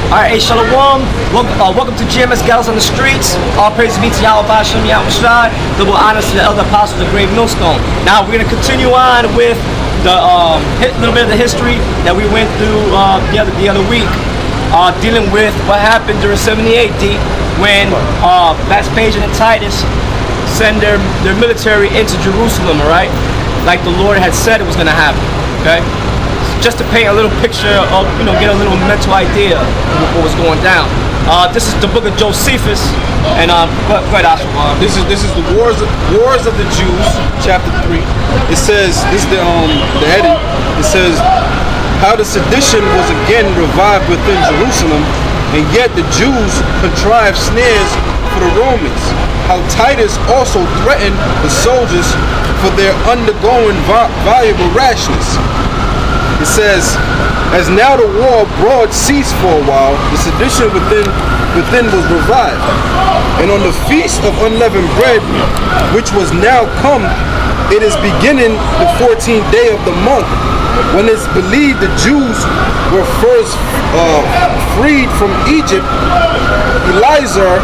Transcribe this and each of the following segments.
Alright, hey, Shalom. Welcome to GMS Gals on the Streets. All praise be to Yahweh Bashem Yahushua. Double honors to the elder apostles of Grave Millstone. Now we're going to continue on with the little bit of the history that we went through the other week, dealing with what happened during 70 AD when Vespasian and Titus send their military into Jerusalem, alright? Like the Lord had said it was going to happen, okay? Just to paint a little picture of, get a little mental idea of what was going down. This is the book of Josephus, and go ahead, Ashwa. This is the wars of the Jews, chapter 3. It says, this is the heading. It says, how the sedition was again revived within Jerusalem, and yet the Jews contrived snares for the Romans. How Titus also threatened the soldiers for their undergoing valuable rashness. It says, as now the war abroad ceased for a while, the sedition within was revived. And on the feast of unleavened bread, which was now come, it is beginning the 14th day of the month, when it's believed the Jews were first freed from Egypt. Eleazar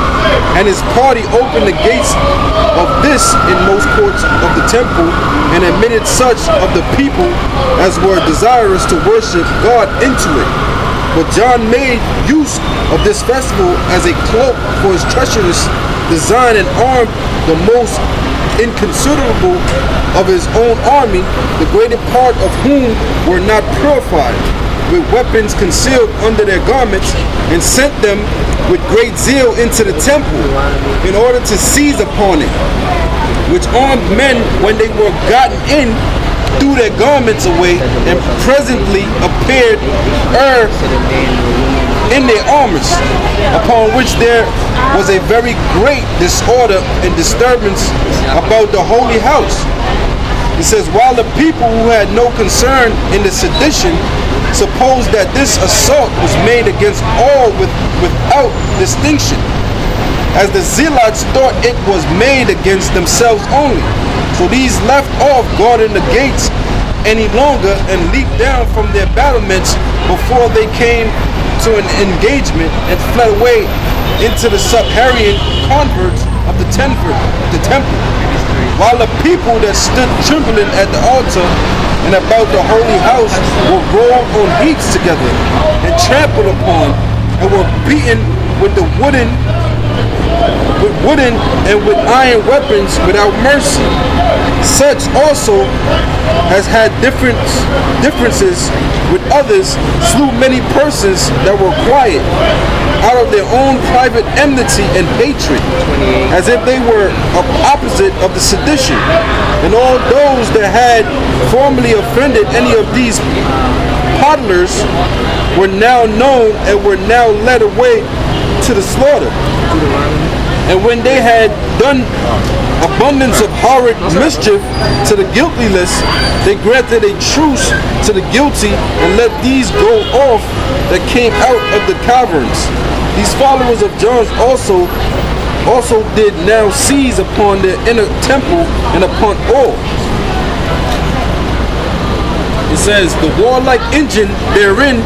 and his party opened the gates of this in most courts of the temple, and admitted such of the people as were desirous to worship God into it. But John made use of this festival as a cloak for his treacherous design, and armed the most inconsiderable of his own army, the greater part of whom were not purified, with weapons concealed under their garments, and sent them with great zeal into the temple in order to seize upon it, which armed men, when they were gotten in, threw their garments away, and presently appeared in their armors, upon which there was a very great disorder and disturbance about the holy house. It says, while the people who had no concern in the sedition supposed that this assault was made against all without distinction, as the zealots thought it was made against themselves only. So these left off guarding the gates any longer, and leaped down from their battlements before they came to an engagement, and fled away into the subterranean converts of the temple. While the people that stood trembling at the altar and about the holy house were rolled on heaps together, and trampled upon, and were beaten with wooden and with iron weapons without mercy. Such also as had differences with others slew many persons that were quiet, out of their own private enmity and hatred, as if they were opposite of the sedition. And all those that had formerly offended any of these toddlers were now known, and were now led away to the slaughter. And when they had done abundance of horrid mischief to the guiltless, they granted a truce to the guilty, and let these go off that came out of the caverns. These followers of John's also did now seize upon the inner temple, and upon all. It says, the warlike engine therein,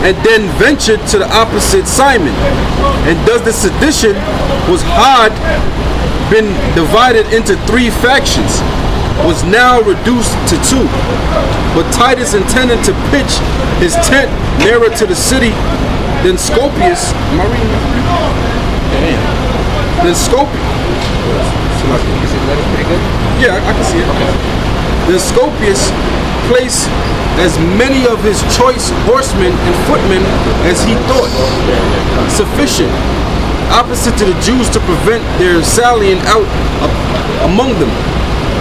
and then ventured to the opposite Simon. And thus the sedition had been divided into 3 factions, was now reduced to 2. But Titus intended to pitch his tent nearer to the city than Scopius. Am I reading that? Then Scopius. Is it pretty good? Yeah, I can see it. Okay. Then Scopius placed as many of his choice horsemen and footmen as he thought sufficient, opposite to the Jews, to prevent their sallying out among them,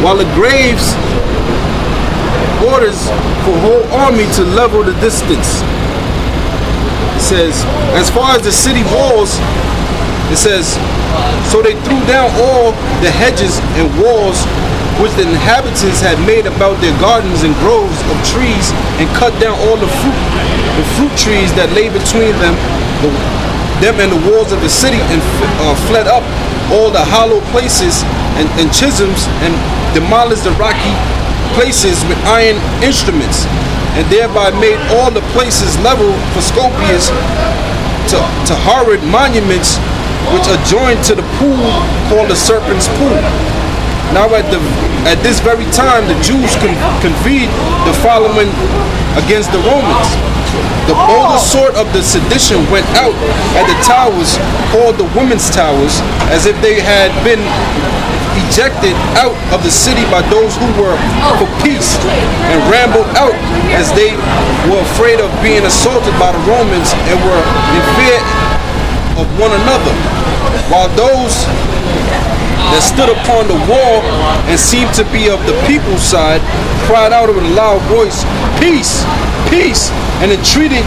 while the graves orders for whole army to level the distance. It says, as far as the city walls, it says, so they threw down all the hedges and walls which the inhabitants had made about their gardens and groves of trees, and cut down all the fruit trees that lay between them and the walls of the city, and fled up all the hollow places and chisels, and demolished the rocky places with iron instruments, and thereby made all the places level for Scopius to horrid monuments which adjoined to the pool called the Serpent's Pool. Now at this very time, the Jews convened the following against the Romans. The boldest sort of the sedition went out at the towers called the Women's Towers, as if they had been ejected out of the city by those who were for peace, and rambled out as they were afraid of being assaulted by the Romans and were in fear of one another, while those that stood upon the wall and seemed to be of the people's side cried out with a loud voice, "Peace, peace," and entreated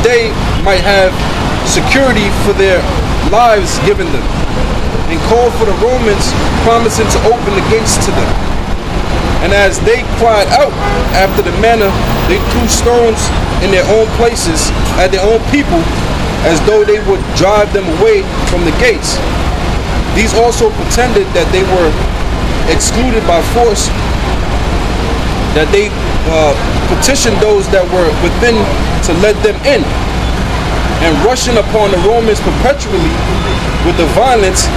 they might have security for their lives given them, and called for the Romans, promising to open the gates to them. And as they cried out after the manner, they threw stones in their own places at their own people, as though they would drive them away from the gates. These also pretended that they were excluded by force, that they petitioned those that were within to let them in, and rushing upon the Romans perpetually with the violence,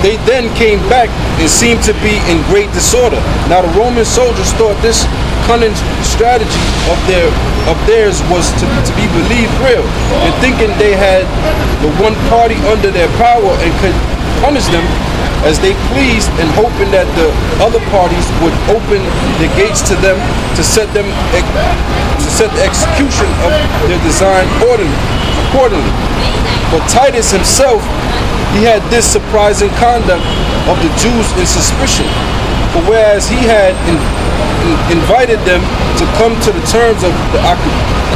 they then came back and seemed to be in great disorder. Now the Roman soldiers thought this cunning strategy of theirs was to be believed real, and thinking they had the one party under their power and could punish them as they pleased, and hoping that the other parties would open the gates to them to set the execution of their design accordingly. But Titus himself, he had this surprising conduct of the Jews in suspicion. For whereas he had invited them to come to the terms of the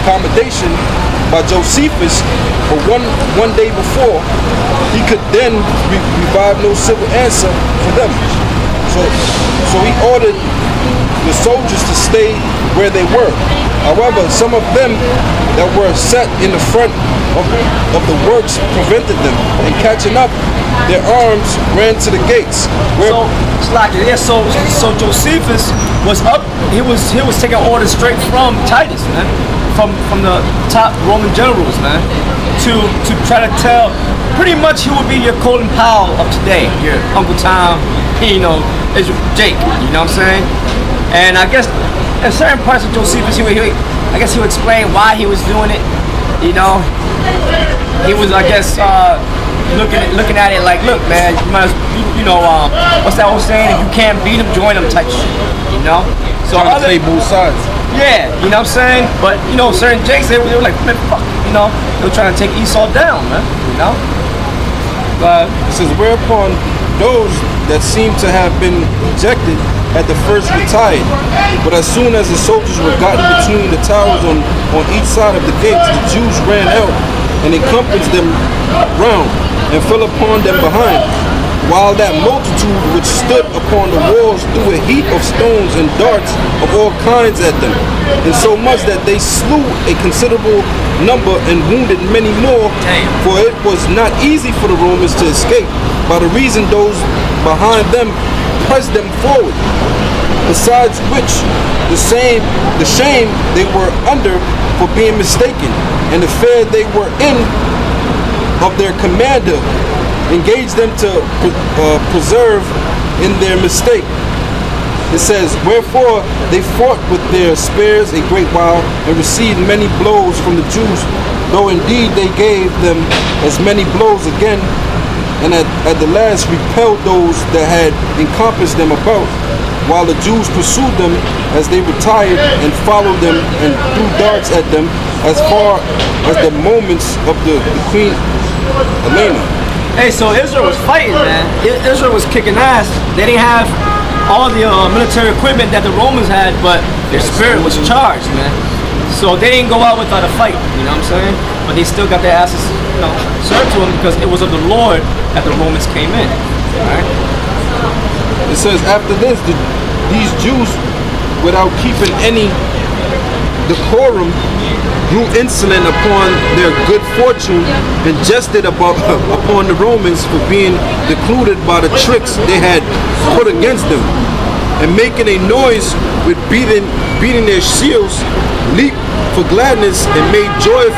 accommodation by Josephus for one day before, he could then revive no civil answer for them. So he ordered the soldiers to stay where they were. However, some of them that were set in the front of the works prevented them, and catching up their arms ran to the gates. So Josephus was up. He was taking orders straight from Titus, man, from the top Roman generals, man, to try to tell pretty much who would be your Colin Powell of today, your Uncle Tom, Jake. You know what I'm saying? And I guess in certain parts of Josephus, he would explain why he was doing it. You know, he was, I guess, looking at it like, look, man, you might, what's that old saying? If you can't beat them, join them type shit. You know? So trying to play both sides. Yeah, you know what I'm saying? But certain Jakes, they were like, man, fuck, they were trying to take Esau down, man. You know? But it says, whereupon those that seem to have been ejected at the first retired, but as soon as the soldiers were gotten between the towers on each side of the gates, the Jews ran out and encompassed them round and fell upon them behind, while that multitude which stood upon the walls threw a heap of stones and darts of all kinds at them, and so much that they slew a considerable number and wounded many more. For it was not easy for the Romans to escape, by the reason those behind them pressed them forward. Besides which, the shame they were under for being mistaken, and the fear they were in of their commander, engaged them to preserve in their mistake. It says, wherefore they fought with their spears a great while, and received many blows from the Jews, though indeed they gave them as many blows again, and at the last repelled those that had encompassed them about, while the Jews pursued them as they retired, and followed them and threw darts at them as far as the moments of the Queen Elena. Hey, so Israel was fighting, man. Israel was kicking ass. They didn't have all the military equipment that the Romans had, but their spirit was charged, man. So they didn't go out without a fight, you know what I'm saying? But they still got their asses, served to them, because it was of the Lord that the Romans came in. All right? It says, after this, these Jews, without keeping any decorum, grew insolent upon their good fortune, and jested upon the Romans for being deluded by the tricks they had put against them, and making a noise with beating their shields, leaped for gladness and made joyful